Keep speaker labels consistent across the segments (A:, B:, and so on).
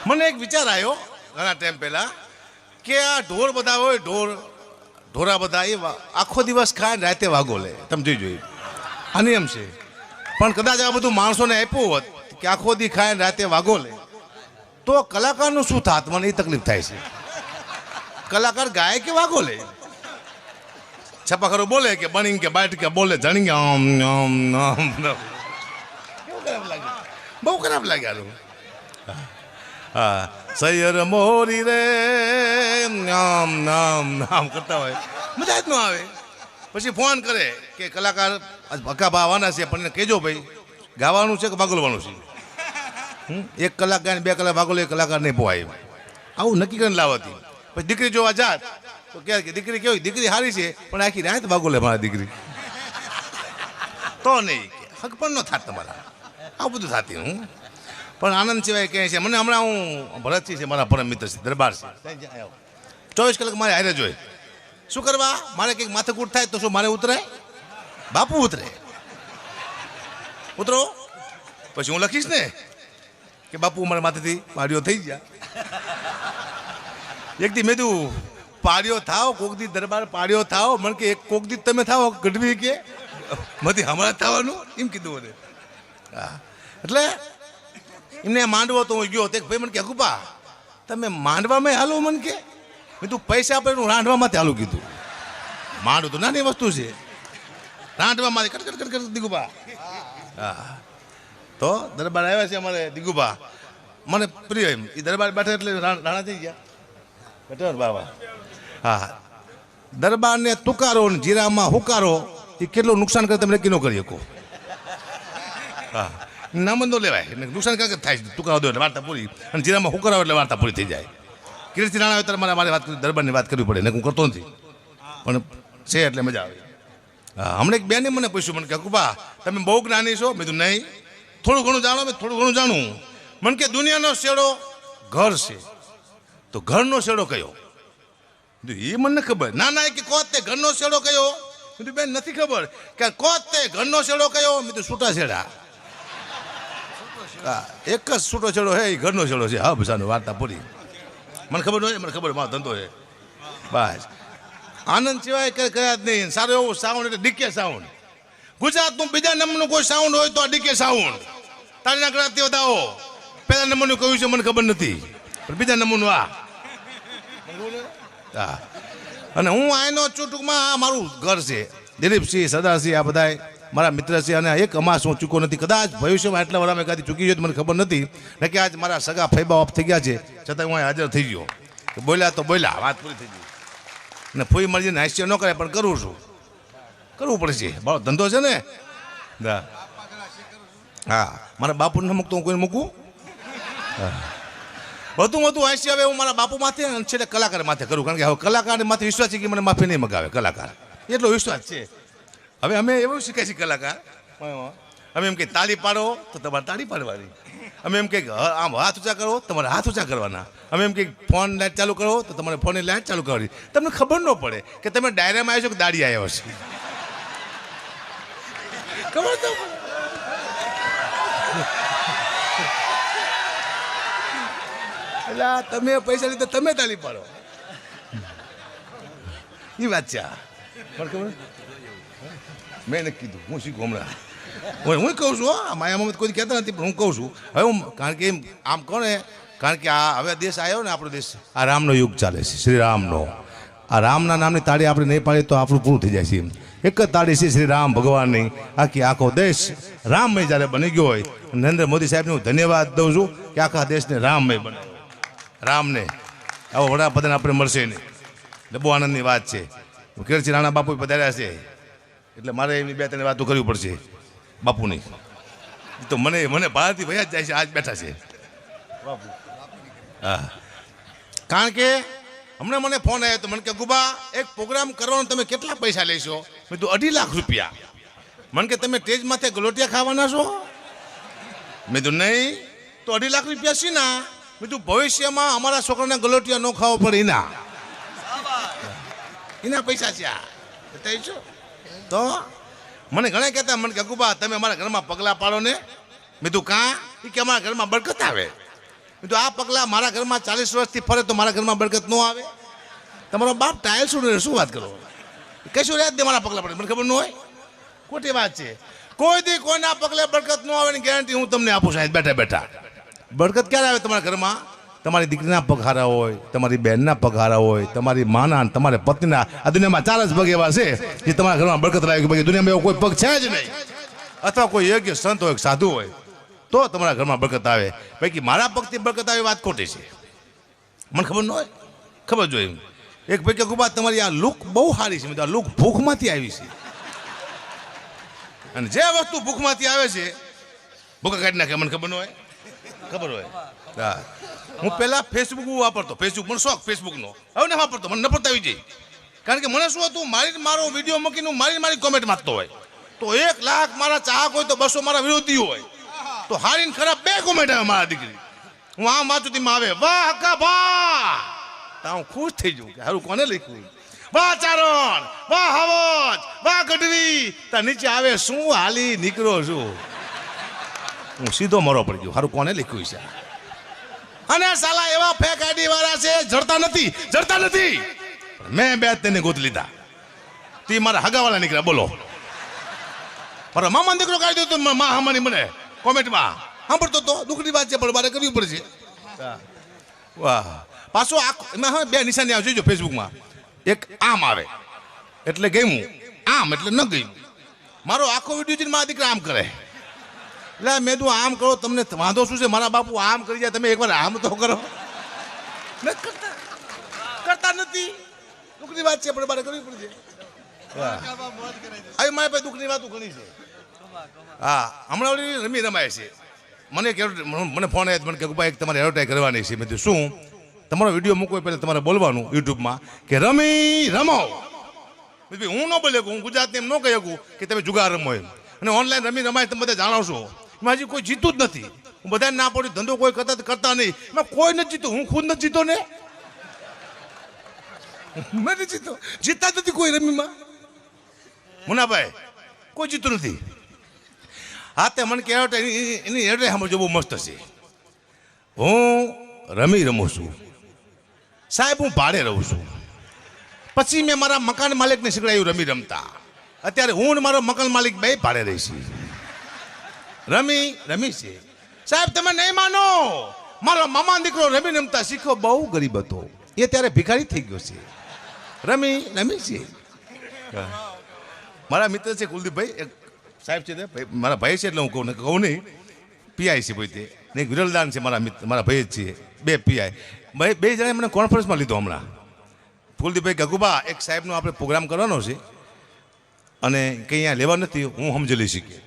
A: મને એક વિચાર આવ્યો ઘણા ટાઈમ પહેલા કે આ ઢોર બધા હોય ઢોરા બધા એ આખો દિવસ ખાય રાતે વાગો લે. તમે જોઈ જોઈએ આ નિયમ છે. પણ કદાચ આ બધું માણસોને આપ્યું હોત કે આખો દી ખાય રાતે વાગો લે તો કલાકારનું શું થાત? મને એ તકલીફ થાય છે. કલાકાર ગાય કે વાગો લે? છપાખરો બોલે કે બની કે બાઈટ કે બોલે જણી કે આમ આમ આમ. કેવું ખરાબ લાગે, બહુ ખરાબ લાગ્યા. હા, સૈયર મોરી રે નામ નામ નામ કરતા હોય મજા જ ન આવે. પછી ફોન કરે કે કલાકાર ભક્કા આવવાના છે પણ કહેજો ભાઈ ગાવાનું છે કે વાગોલવાનું છે. 1 કલાક ગાય 2 કલાક વાગોલે 1 કલાકાર નહીં પોવાય. આવું નક્કી કરીને લાવતી. પછી દીકરી જોવા જાત તો કે દીકરી કેવી? દીકરી સારી છે પણ આખી રાત વાગોલે મારા દીકરી. તો નહીં હક પણ ન થાત તમારા. આવું બધું થાતી હું પણ આનંદ સિવાય કહે છે. મને હમણાં હું ભરતસિંહ છે મારા પરમ મિત્ર છે, દરબાર છે, 24 કલાક મારે હારે જોઈએ. શું કરવા? મારે કંઈક માથાકૂટ થાય તો શું મારે ઉતરાય? બાપુ ઉતરે. ઉતરો પછી હું લખીશ ને કે બાપુ મારા માથેથી પાડ્યો થઈ ગયા. એક દી મેં તું પાડ્યો થાવ, કોક દી દરબાર પાડ્યો થાવ. મને કે એક કોક દી તમે થાવ ગઢવી કે મથી હમણાં થવાનું એમ કીધું મને. હા એટલે એમને માંડવો તો હું ગયો તે ભાઈ મને કે અકુપા તમે માંડવામાં હાલો. મને કે મેં તું પૈસા આપે હું રાંધવામાંથી હાલું કીધું. માંડવું તો નાની વસ્તુ છે, રાંધવામાંથી કટકટ કટકટ દિગુબા. હા તો દરબાર આવ્યા છે અમારે દિગુબા, મને પ્રિય એમ. એ દરબાર બેઠા એટલે રાણા થઈ ગયા બેઠા બાબા. હા દરબારને તુકારો ને જીરામાં હુકારો એ કેટલું નુકસાન કરે તમે નક્કી ન કરી શકો. હા નામંદો લેવાય નુકસાન કાંક થાય છે. તુકારો દો એટલે વાર્તા પૂરી, અને જીરામાં હુકરાવો એટલે વાર્તા પૂરી થઈ જાય. કીર્તિ રાણા આવે ત્યારે મારે વાત કરી, દરબારની વાત કરવી પડે ને હું કરતો નથી પણ છે એટલે મજા આવે. હા હમણાં એક બેને મને પૂછ્યું, મને કે અકુબા તમે બહુ જ્ઞાની છો? મેં કીધું નહીં, થોડું ઘણું જાણો. મેં થોડું ઘણું જાણું. મને કે દુનિયાનો શેડો ઘર છે તો ઘરનો શેડો કયો? એ મને ખબર. ના ના કે કોત તે ઘરનો શેડો કયો? મેં બેન નથી ખબર. કે કોત તે ઘરનો શેડો કયો? મેં તો છૂટા છેડા. હા એક જ છૂટો છેડો હે, એ ઘરનો છેડો છે. હા ભસાનો વાર્તા પૂરી. મને ખબર હોય, મને ખબર મારો ધંધો છે બસ. આનંદ સિવાય કઈ કર્યા જ નહીં. સારું એવું સાઉન્ડ એટલે ડીકે સાઉન્ડ. ગુજરાતનું બીજા નંબરનું કોઈ સાઉન્ડ હોય તો આ ડીકે સાઉન્ડ. તારીના કરાતી વધાવો. પહેલા નંબરનું કહ્યું છે મને ખબર નથી, પણ બીજા નંબરનું આ. હા અને હું આનો ટૂંકમાં મારું ઘર છે. દિલીપસિંહ, સરદારસિંહ આ બધા મારા મિત્ર છે. અને એક અમાસ હું ચૂકો નથી. કદાચ ભવિષ્યમાં એટલા વાર મેં કદી ચૂકી ગયો મને ખબર નથી ને કે આજ મારા સગા ફૈબા ઓફ થઈ ગયા છે છતાં હું હાજર થઈ ગયો. બોલ્યા તો બોલ્યા, વાત પૂરી થઈ ગઈ. ને ફૂઈ મરજીને હાસ્ય ન કરે પણ કરું છું, કરવું પડશે. મારો ધંધો છે ને. હા મારા બાપુને મૂકતો હું કોઈને મૂકું? વધુ હાસ્ય હવે હું મારા બાપુ માથે અને છેલ્લે કલાકાર માથે કરું. કારણ કે હવે કલાકારને માથે વિશ્વાસ છે કે મને માફી નહીં મગાવે કલાકાર, એટલો વિશ્વાસ છે. હવે અમે એવું શીખે છીએ કલાકાર. અમે એમ કે તાળી પાડો તો તમારે તાળી પાડવાની. અમે એમ કે આમ હાથ ઊંચા કરો તમારે હાથ ઊંચા કરવાના. અમે એમ કે ફોન લાઇટ ચાલુ કરો તો તમારે ફોનની લાઇટ ચાલુ કરવાની. તમને ખબર ન પડે કે તમે ડાયરામાં આવ્યો છો કે દાડી આવ્યો છે. ખબર તો એટલે તમે પૈસા લીધા તમે તાળી પાડો એ વાત છે. પણ ખબર મેં નથી કીધું, હું શીખું હમણાં. હું કહું છું માયામાં કોઈ કહેતા નથી પણ હું કહું છું. હવે હું કારણ કે આમ કોને, કારણ કે આ હવે દેશ આવ્યો ને આપણો દેશ, આ રામનો યુગ ચાલે છે, શ્રી રામનો. આ રામના નામની તાળી આપણે નહીં પાડીએ તો આપણું પૂરું થઈ જાય છે. એક જ તાળી છે શ્રી રામ ભગવાનની. આખી આખો દેશ રામમય જ્યારે બની ગયો હોય, નરેન્દ્ર મોદી સાહેબને હું ધન્યવાદ દઉં છું કે આખા દેશને રામમય બનાવ્યો. રામને આવો વડાપ્રધાન આપણે મળશે નહીં એટલે બહુ આનંદની વાત છે. કીર્તિ રાણા બાપુ પધાર્યા છે એટલે મારે એમની 2-3 વાતો કરવી પડશે બાપુની. તો મને બહારથી ભયા જ જાય છે. આજ બેઠા છે બાપુ. હા કારણ કે હમણાં મને ફોન આવ્યો તો મને કે ગુબા એક પ્રોગ્રામ કરવાનો તમે કેટલા પૈસા લેશો? મેં તો 2.5 લાખ રૂપિયા. મને કે તમે સ્ટેજ માથે ગલોટિયા ખાવાના છો? મેં તો નહીં. તો 2.5 લાખ રૂપિયા છે ના? મેં તું ભવિષ્યમાં અમારા છોકરાને ગલોટિયા ન ખાવો પડે એના પૈસા છે આ. તો મને ઘણા કહેતા, મને કે અકુબા તમે અમારા ઘરમાં પગલાં પાડો ને. મેં તું કાં? એ કે અમારા ઘરમાં બરકત આવે. તો આ પગલા મારા ઘરમાં 40 વર્ષથી ફરે તો મારા ઘરમાં બરકત ન આવે? તમારો બાપ ટાયલ શું વાત કરો? કશું રહ્યા જ નહીં મારા પગલા પડે, મને ખબર ન હોય? ખોટી વાત છે. કોઈ દી કોઈના પગલે બરકત ન આવે ની ગેરંટી હું તમને આપું સાહેબ બેઠા બેઠા. બરકત ક્યારે આવે તમારા ઘરમાં? તમારી દીકરીના પગ હારા હોય, તમારી બહેનના પગ હારા હોય, તમારી માના, તમારા પત્નીના. આ દુનિયામાં 4 જ પગ એવા છે જે તમારા ઘરમાં બરકત લાવે. બાકી દુનિયામાં એવો કોઈ પગ છે જ નહીં. અથવા કોઈ યોગ્ય સંત હોય, સાધુ હોય તો તમારા ઘરમાં બરકત આવે. બાકી મારા પગથી બરકત આવે વાત ખોટી છે. મને ખબર ન હોય? ખબર જોઈએ. એક ભાઈ કે ગુબા તમારી આ લુક બહુ સારી છે. આ લુક ભૂખમાંથી આવી છે. અને જે વસ્તુ ભૂખમાંથી આવે છે ભૂખા કાઢી નાખે. મને ખબર ન હોય? ખબર હોય. હા, હું પહેલાં ફેસબુક વાપરતો. ફેસબુક મને શોખ ફેસબુકનો. હવે ને વાપરતો, મને નફરત આવી જાય. કારણ કે મને શું હતું, મારો વિડીયો મૂકીને મારી કોમેન્ટ માગતો હોય તો 1 લાખ મારા ચાહક હોય તો 200 મારા વિરોધી હોય તો હારીને ખરાબ 2 કોમેન્ટ આવે મારા દીકરી. હું આમ વાંચું તેમાં આવે વાહ હક્કા ભા, તો હું ખુશ થઈ જાઉં કે હારું કોને લખ્યું. વાહ ચારણ, વાહ હવજ, વાહ ગઢવી. ત્યાં નીચે આવે શું હાલી નીકળો છું. હું સીધો મરો પડી ગયો, હારું કોને લખ્યું છે. અને સાલા એવા ફેક આઈડી વાળા છે, જડતા નથી. મેં 2 તેને ગોત લીધા. તે મારા હગાવાળા નીકળ્યા. બોલો, મારા મામા દીકરો કાઢી દીધો મા હમાની મને કોમેન્ટમાં સાંભળતો તો. દુઃખની વાત છે પણ મારે કરવી પડશે. વાહ. પાછો એમાં હવે 2 નિશાની આવે જોઈજો ફેસબુકમાં. એક આમ આવે એટલે ગયું, આમ એટલે ન ગયું. મારો આખો વિડીયો જોઈને મારા દીકરા આમ કરે. એટલે મેં તું આમ કરો, તમને વાંધો શું છે? મારા બાપુ આમ કરી જાય, તમે એકવાર આમ તો કરો. કરતા નથી. દુઃખની વાત છે પણ મારે કરવી પડશે. આવી મારી પાસે દુઃખની વાતો ઘણી છે. હા, હમણાં ઓલી રમી રમાય છે. મને ફોન આવ્યો, મને કે એક તમારે એડવર્ટાઈઝ કરવાની છે. મેં કીધું શું? તમારો વિડીયો મૂકવો પહેલાં તમારે બોલવાનું યુટ્યુબમાં કે રમી રમો. હું ન બોલી શકું, હું ગુજરાતને એમ ન કહી શકું કે તમે જુગાર રમો એમ. અને ઓનલાઈન રમી રમાય તમે બધા જાણો છો. એમાં હજી કોઈ જીતું જ નથી. હું બધાને ના પડ્યું, ધંધો કોઈ કરતા નહીં. એમાં કોઈ નથી જીતો, હું ખુદ નથી જીતો ને. મેં નથી જીતો, જીતતા નથી કોઈ રમીમાં. મુનાભાઈ કોઈ જીતું નથી. હા, તે મને કહેવાય એની એડ્રેસ સમજો બહુ મસ્ત છે. હું રમી રમું છું સાહેબ, હું ભાડે રહું છું. પછી મેં મારા મકાન માલિકને શીખડાયું રમી રમતા. અત્યારે હું ને મારો મકાન માલિક 2 ભાડે રહી છીએ. રમી છે સાહેબ. તમે નહીં માનો, મારો મામા દીકરો રમી રમતા શીખ્યો, બહુ ગરીબ હતો. એ ત્યારે ભિખારી થઈ ગયો છે. રમી છે. મારા મિત્ર છે કુલદીપભાઈ, એક સાહેબ છે, મારા ભાઈ છે એટલે હું કહું નહીં. પીઆઈ છે ભાઈ, તે એક વિરલદાન છે મારા મિત્ર, મારા ભાઈ જ છે. 2 પીઆઈ. 2 જણાએ મને કોન્ફરન્સમાં લીધો હમણાં. કુલદીપભાઈ ગગુબા, એક સાહેબનો આપણે પ્રોગ્રામ કરવાનો છે અને કંઈ અહીંયા લેવા નથી, હું સમજી લઈ શકીએ.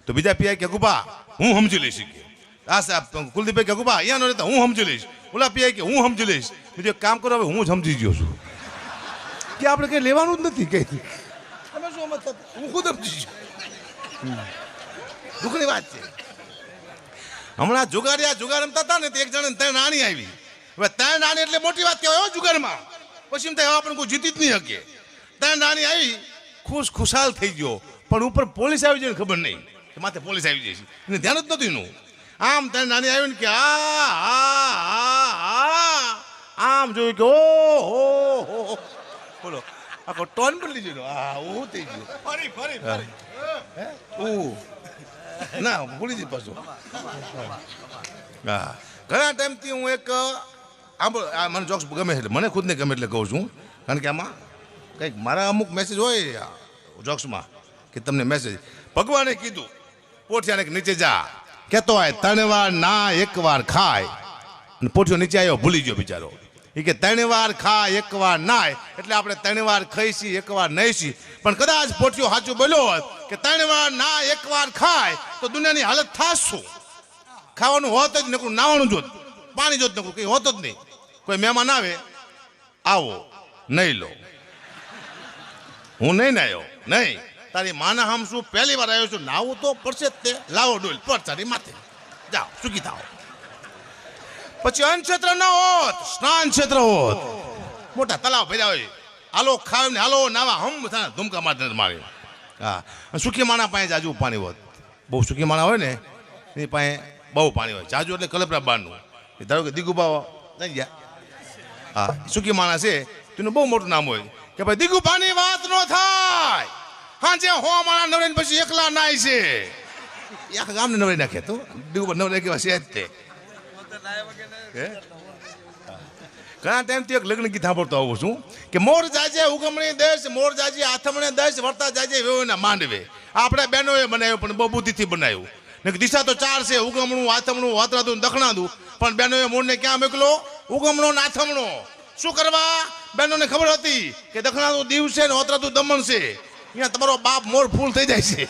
A: તો બીજા પીઆઈ ગગુબા, હું સમજી લઈ શકીએ. આ સાહેબ કુલદીપભાઈ ગગુબા અહીંયા નો રહેતા, હું સમજી લઈશ. ઓલા પીઆઈ કે હું સમજી લઈશ. બીજું એક કામ કરો, હવે હું સમજી ગયો છું કે આપણે કંઈ લેવાનું જ નથી. કંઈ તમે શું મતલબ, હું ખુદ સમજી છું. દુઃખની વાત છે. હમણાં જુગાર રમતા હતા ને, એક જણા 3 નાની આવી. હવે 3 નાની એટલે મોટી વાત કહેવાય જુગારમાં. પછી એમ થાય આપણે કોઈ જીતી જ નહીં શકીએ. 3 નાની આવી, ખુશાલ થઈ ગયો. પણ ઉપર પોલીસ આવી જાય ખબર નહીં, માથે પોલીસ આવી જાય છે, એને ધ્યાન જ નતું એનું. આમ 3 નાની આવી ને કે આમ જોયું કે ઓહો, બોલો આખો ટોન બદલી ગયો. હા, હું થઈ ગયો. ના ભૂલી જ પાછું. હા, ઘણા ટાઈમથી હું એક મને જોક્સ ગમે એટલે મને ખુદને ગમે એટલે કહું છું. કારણ કે આમાં કંઈક મારા અમુક મેસેજ હોય જોક્સમાં કે તમને મેસેજ. ભગવાને કીધું પોઠિયાને નીચે જા, કહેતો હોય 3 વાર ના 1 વાર ખાય. અને પોઠિયો નીચે આવ્યો, ભૂલી ગયો બિચારો. એ કે 3 વાર ખાય 1 વાર નાય, એટલે આપણે 3 વાર ખાઈશી 1 વાર નહીશી. પણ કદાચ પોઠિયો સાચું બોલ્યો હોત કે 3 વાર ના 1 વાર ખાય તો દુનિયાની હાલત થાશ શું? ખાવાનું હોત જ નકરું, નાવાનું જોત, પાણી જોત નકરું, કંઈ હોત જ નહીં. કોઈ મહેમાન આવે, આવો નહીં લો, હું નહીં નાયો નહીં, તારી માના હમ શું પહેલી વાર આવ્યો છું, નાવું તો પડશે જ તે. લાવો ડોલ પર તારી માથે, જાઓ સુખી થાઓ. પછી અન્ન ક્ષેત્ર ન હોત, સ્નાન ક્ષેત્ર હોત, મોટા તલાવ ભર્યા હોય, હાલો ખાવ ને હાલો નાવા હમ ધૂમકા મારે. હા, સુખી માણા પાસે જાજુ પાણી હોત. બહુ સુખી માણા હોય ને એની પાસે બહુ પાણી હોય. જાજુ એટલે કલપરા બારનું. ધારો કે દિગુબા નહીં ગયા, હા સુખી માણસ છે તેનું બહુ મોટું નામ હોય કે ભાઈ દિગુબાની વાત ન થાય, હા જે હો માણા નવરાઈને પછી એકલા નાય છે, આખા ગામને નવરાઈ નાખે તો દિગુબા નવરાઈ કેવા છે જ તે. ઘણા ટાઈમથી એક લગ્ન ગીત સાંભળતો આવું છું કે મોર જાજે ઉગમણી દેશ, મોર જાજે આથમણે દેશ, વર્તા જાજે વેવના માંડવે. આપણે બહેનોએ બનાવ્યું પણ બહુ બુદ્ધિથી બનાવ્યું ને દિશા તો ચાર છે, ઉગમણું, આથમણું, વાતરાદું, દખણાદું, પણ બહેનોએ મોરને ક્યાં મોકલો? ઉગમણો ને આથમણો. શું કરવા? બહેનોને ખબર હતી કે દખણાદું દીવ છે ને વાતરાદું દમણ છે, અહીંયા તમારો બાપ મોર ફૂલ થઈ જાય છે.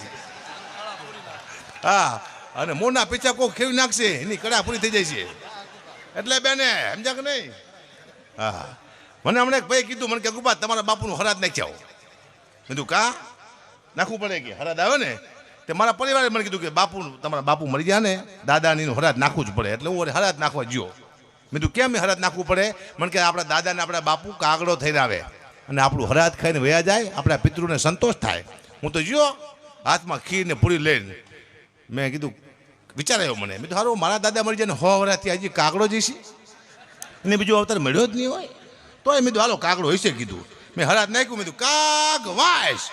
A: હા, અને મોરના પીછા કોઈ ખેવી નાખશે એની કડા પૂરી થઈ જાય છે. એટલે બેને સમજ્યા કે નહીં? હા, મને હમણાં એક ભાઈ કીધું, મને કે ગુબા તમારા બાપુનું હરાજ નાખ્યા. કીધું કા નાખવું પડે કે હરાજ આવે ને? તે મારા પરિવારે મને કીધું કે બાપુ તમારા બાપુ મરી ગયા ને દાદાની હરાજ નાખવું જ પડે, એટલે હું હરાજ નાખવા ગયો. મેં કીધું કેમ હરાજ નાખવું પડે? મને કે આપણા દાદાને આપણા બાપુ કાગડો થઈને આવે અને આપણું હરાજ ખાઈને વયા જાય, આપણા પિતૃને સંતોષ થાય. હું તો ગયો હાથમાં ખીર ને પૂરી લઈને. મેં કીધું વિચાર આવ્યો મને, મેં તો સારું મારા દાદા મરી જાય ને 100 વર્ષથી હજી કાગડો જઈશી એને બીજો અવતાર મળ્યો જ નહીં હોય તોય મેં હાલો કાગડો હશે કીધું. મેં હરાજ નાખ્યું, મેં કાગ વાયસ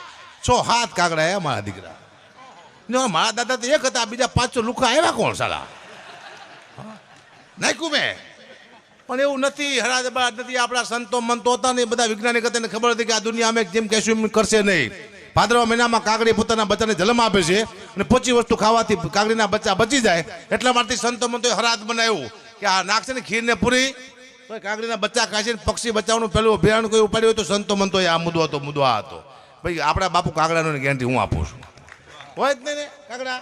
A: 6-7 કાગડા આવ્યા મારા દીકરા. મારા દાદા તો એક હતા, બીજા 500 લુખા આવ્યા કોણ સાલા? નાખ્યું મેં, પણ એવું નથી. હરાજ બરાજ નથી. આપણા સંતો મંતો હતા ને બધા વૈજ્ઞાનિક હતા ને ખબર હતી કે આ દુનિયા અમે જેમ કહેશું એમ કરશે નહીં. ભાદરવા મહિનામાં કાગડી પોતાના બચ્ચાને જન્મ આપે છે અને 25 વસ્તુ ખાવાથી કાગડીના બચ્ચા બચી જાય, એટલા માટે સંતો મંતોએ હરાજ બનાવ્યું કે આ નાખશે ને ખીરને પૂરી તો કાગડીના બચ્ચા ખાશે ને પક્ષી બચાવનું પેલું અભિયાન કોઈ ઉપાડ્યું હોય તો સંતો મંતોએ આ મુદ્દો હતો, મુદ્દો આ હતો. ભાઈ આપણા બાપુ કાગડાનો ગેરંટી હું આપું છું. હોય જ નહીં ને કાગડા?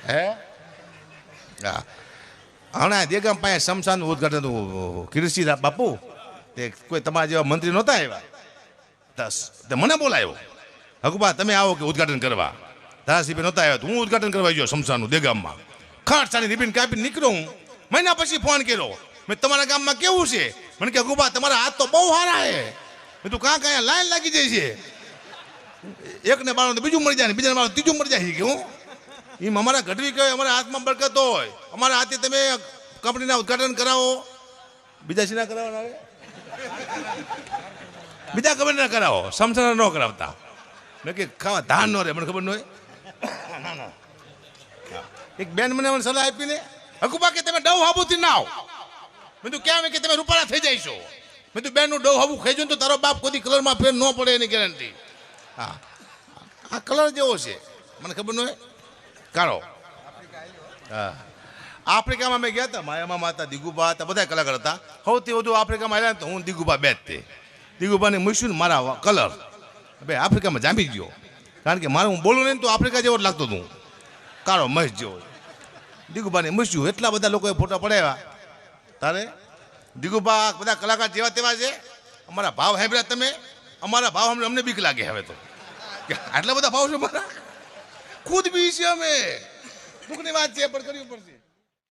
A: હે હા, હમણાં દેગામ પાસે શમશાનનું ઉદઘાટન હતું. કીર્તિસિંહ બાપુ તે કોઈ તમારા જેવા મંત્રી નહોતા આવ્યા, મને બોલાયો, હકુબા તમે આવો કે ઉદઘાટન કરવા. ધારાસભ્ય નહોતા આવ્યા તો હું ઉદઘાટન કરવા ગયો શમશાનનું દેગામમાં. ખાટસાની રિબીન કાપી નીકળ્યો હું. મહિના પછી ફોન કર્યો, મેં તમારા ગામમાં કેવું છે? મને કે હકુબા તમારા હાથ તો બહુ સારા છે. મેં તું કાં કાંઈ લાઈન લાગી જાય છે, એકને બાળો તો બીજું મળી જાય ને બીજાને બાળો ત્રીજું મળી જાય કે હું એમ અમારા ઘટવી કહેવાય. અમારા હાથમાં બરકત હોય, અમારા હાથે તમે કંપનીના ઉદઘાટન કરાવો. બીજા શીના કરાવવાના આવે? બીજા ખબર ના કરાવો, સમસા ન કરાવતા. મેં કે ખાવા ધાન ન રહે, મને ખબર ન હોય. એક બેન મને સલાહ આપીને, હકુબા કે તમે ડવ હાબુથી ના આવો. મેં તું કેમ કે તમે રૂપાળા થઈ જાય છો. મેં તું બેનનું ડવ હાબુ ખાઈ જો તો તારો બાપ કોઈ કલરમાં ફેર ન પડે એની ગેરંટી. હા, આ કલર જેવો છે, મને ખબર ન હોય. કાઢો. હા, આફ્રિકામાં મેં ગયા હતા, માયામાં માતા દિગુબા હતા, બધા કલાકાર હતા. સૌથી વધુ આફ્રિકામાં આવ્યા તો હું દિગુબા બે જ તે. દિગુબાને મૂક્યું ને મારા કલર ભાઈ આફ્રિકામાં જામી ગયો, કારણ કે મારે હું બોલું નહીં તો આફ્રિકા જેવો જ લાગતો હતું, કાળો મહેશ જેવો. દિગુબાને મૂક્યું, એટલા બધા લોકોએ ફોટા પડાવ્યા. તારે દિગુબા બધા કલાકાર જેવા તેવા છે. અમારા ભાવ સાંભળ્યા તમે? અમારા ભાવ અમને બીક લાગે હવે તો, આટલા બધા ભાવ છે મારા. ખુદ બી છે અમે, દુઃખની વાત છે પણ કરવી પડશે.